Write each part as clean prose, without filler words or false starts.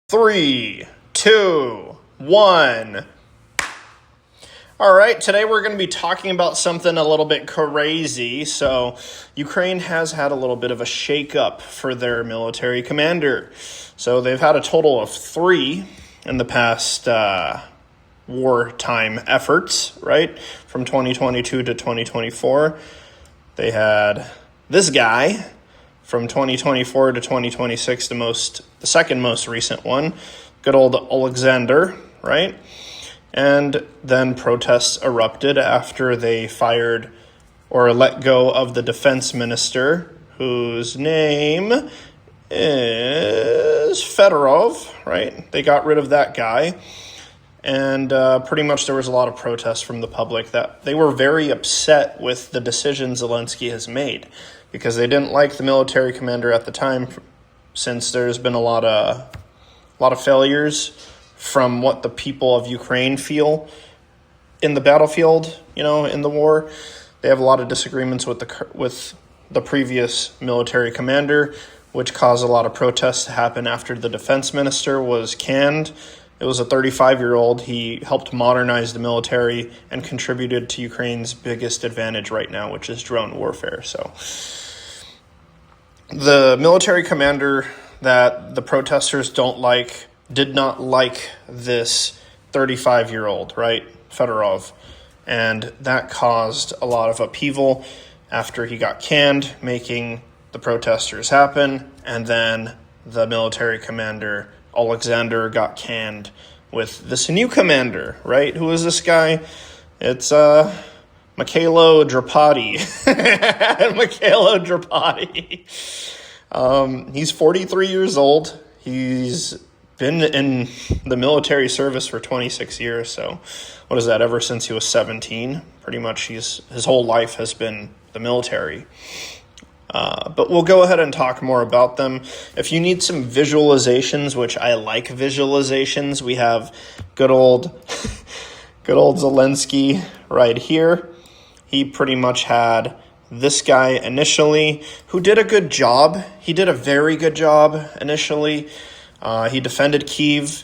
3, 2, 1. All right, today we're going to be talking about something a little bit crazy. So, Ukraine has had a little bit of a shakeup for their military commander. So, they've had a total of 3 in the past wartime efforts, right? From 2022 to 2024. They had this guy. From 2024 to 2026, the second most recent one, good old Oleksandr, right? And then protests erupted after they fired or let go of the Defense Minister, whose name is Fedorov, right? They got rid of that guy. And pretty much there was a lot of protests from the public that they were very upset with the decision Zelenskyy has made because they didn't like the military commander at the time, since there's been a lot of failures from what the people of Ukraine feel in the battlefield, in the war. They have a lot of disagreements with the previous military commander, which caused a lot of protests to happen after the defense minister was canned. It was a 35-year-old. He helped modernize the military and contributed to Ukraine's biggest advantage right now, which is drone warfare. So the military commander that the protesters did not like this 35-year-old, right, Fedorov. And that caused a lot of upheaval after he got canned, making the protesters happen. And then the military commander Oleksandr got canned with this new commander, right? Who is this guy? It's Mykhailo Drapatyi. Mykhailo Drapatyi. He's 43 years old. He's been in the military service for 26 years. So what is that? Ever since he was 17, pretty much his whole life has been the military. But we'll go ahead and talk more about them. If you need some visualizations, which I like visualizations, we have good old Zelenskyy right here. He pretty much had this guy initially who did a good job. He did a very good job initially. He defended Kiev.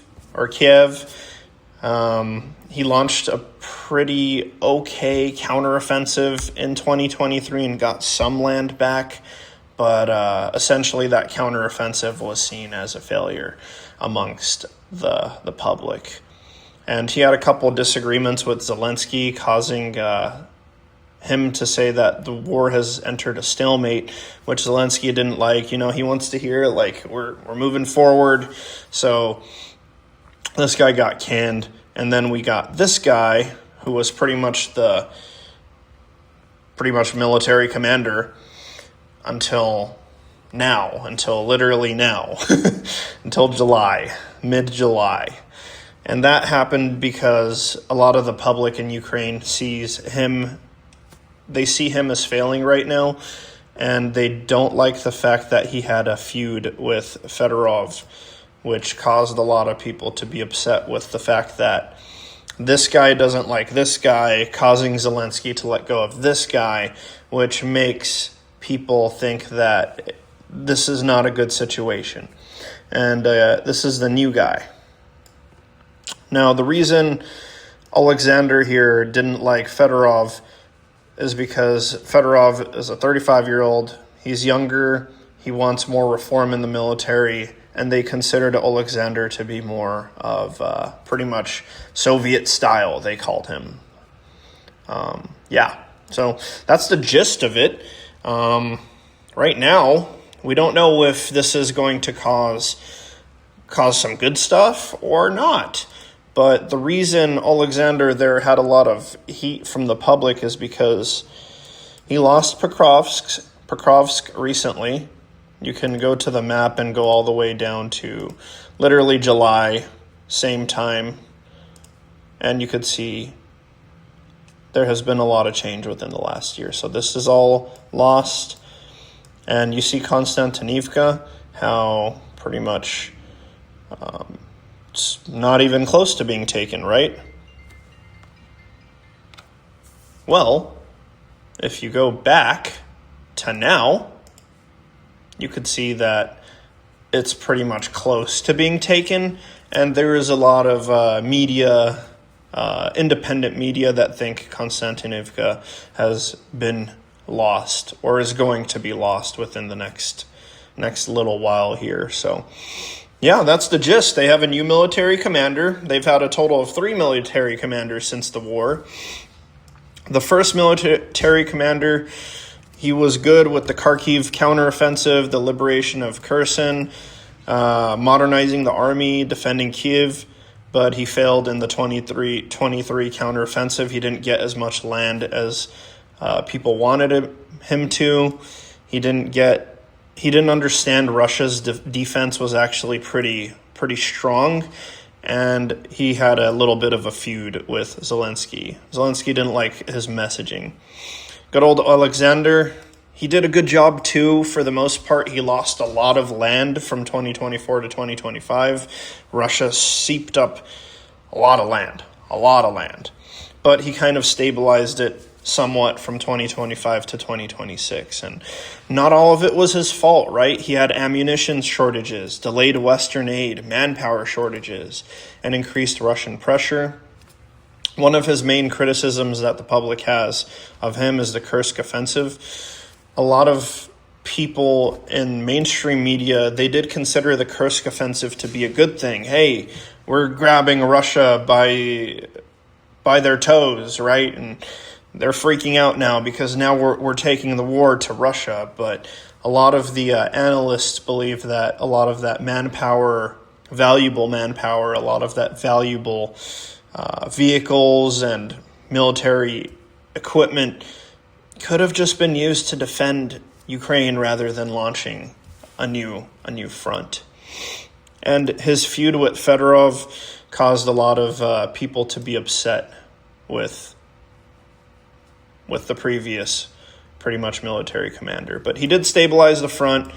He launched a pretty okay counteroffensive in 2023 and got some land back, but essentially that counteroffensive was seen as a failure amongst the public. And he had a couple of disagreements with Zelenskyy, causing him to say that the war has entered a stalemate, which Zelenskyy didn't like. He wants to hear we're moving forward. So this guy got canned. And then we got this guy who was pretty much military commander until literally now, until mid-July. And that happened because a lot of the public in Ukraine they see him as failing right now, and they don't like the fact that he had a feud with Fedorov, which caused a lot of people to be upset with the fact that this guy doesn't like this guy, causing Zelenskyy to let go of this guy, which makes people think that this is not a good situation. And this is the new guy. Now, the reason Oleksandr here didn't like Fedorov is because Fedorov is a 35-year-old. He's younger. He wants more reform in the military. And they considered Oleksandr to be more of pretty much Soviet style, they called him. So that's the gist of it. Right now, we don't know if this is going to cause some good stuff or not. But the reason Oleksandr there had a lot of heat from the public is because he lost Pokrovsk recently. You can go to the map and go all the way down to literally July, same time. And you could see there has been a lot of change within the last year. So this is all lost. And you see Konstantinivka, how pretty much it's not even close to being taken, right? Well, if you go back to now, you could see that it's pretty much close to being taken. And there is a lot of media, independent media, that think Konstantinivka has been lost or is going to be lost within the next little while here. So yeah, that's the gist. They have a new military commander. They've had a total of 3 military commanders since the war. The first military commander, he was good with the Kharkiv counteroffensive, the liberation of Kherson, modernizing the army, defending Kiev, but he failed in the 23 counteroffensive. He didn't get as much land as people wanted him to. He didn't understand Russia's defense was actually pretty strong, and he had a little bit of a feud with Zelenskyy. Zelenskyy didn't like his messaging. Good old Alexander, he did a good job too. For the most part, he lost a lot of land from 2024 to 2025. Russia seeped up a lot of land. But he kind of stabilized it somewhat from 2025 to 2026. And not all of it was his fault, right? He had ammunition shortages, delayed Western aid, manpower shortages, and increased Russian pressure. One of his main criticisms that the public has of him is the Kursk offensive. A lot of people in mainstream media, they did consider the Kursk offensive to be a good thing. Hey, we're grabbing Russia by their toes, right? And they're freaking out now because now we're taking the war to Russia. But a lot of the analysts believe that a lot of that manpower, valuable manpower, a lot of that valuable vehicles and military equipment could have just been used to defend Ukraine rather than launching a new front. And his feud with Fedorov caused a lot of people to be upset with the previous pretty much military commander. But he did stabilize the front.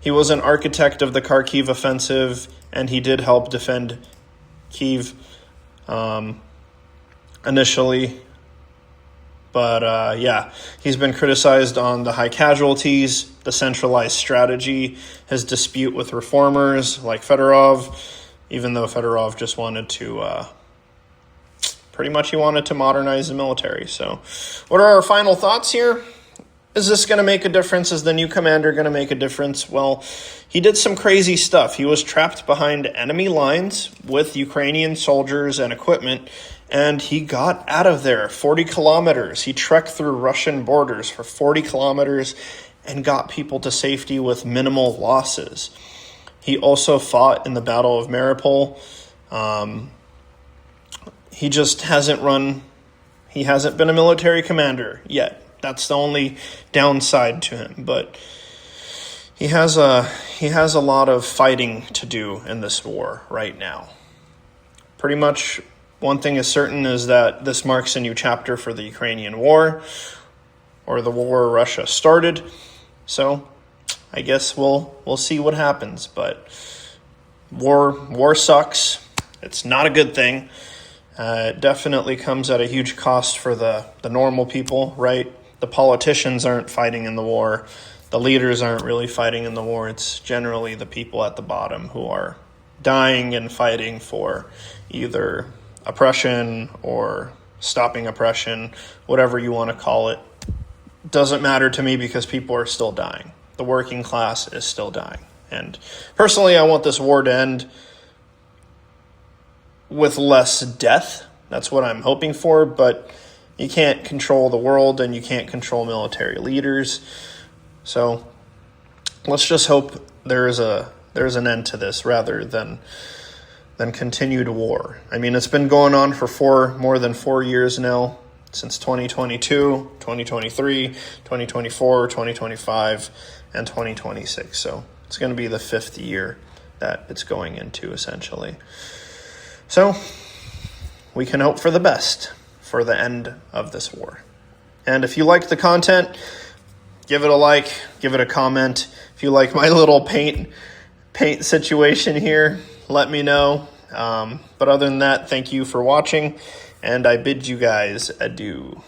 He was an architect of the Kharkiv offensive, and he did help defend Kyiv initially. But yeah, he's been criticized on the high casualties, the centralized strategy, his dispute with reformers like Fedorov, even though Fedorov just wanted to he wanted to modernize the military. So what are our final thoughts here? Is this going to make a difference? Is the new commander going to make a difference? Well, he did some crazy stuff. He was trapped behind enemy lines with Ukrainian soldiers and equipment, and he got out of there 40 kilometers. He trekked through Russian borders for 40 kilometers and got people to safety with minimal losses. He also fought in the Battle of Mariupol. He just hasn't been a military commander yet. That's the only downside to him. But he has a lot of fighting to do in this war right now. Pretty much one thing is certain is that this marks a new chapter for the Ukrainian war, or the war Russia started. So I guess we'll see what happens. But war sucks. It's not a good thing. It definitely comes at a huge cost for the normal people, right? The politicians aren't fighting in the war. The leaders aren't really fighting in the war. It's generally the people at the bottom who are dying and fighting for either oppression or stopping oppression, whatever you want to call it. Doesn't matter to me because people are still dying. The working class is still dying. And personally, I want this war to end with less death. That's what I'm hoping for, but you can't control the world and you can't control military leaders. So let's just hope there's an end to this rather than continued war. I mean, it's been going on for more than 4 years now, since 2022, 2023, 2024, 2025, and 2026. So it's going to be the 5th year that it's going into, essentially. So we can hope for the best for the end of this war. And if you like the content, give it a like, give it a comment. If you like my little paint situation here, let me know. But other than that, thank you for watching, and I bid you guys adieu.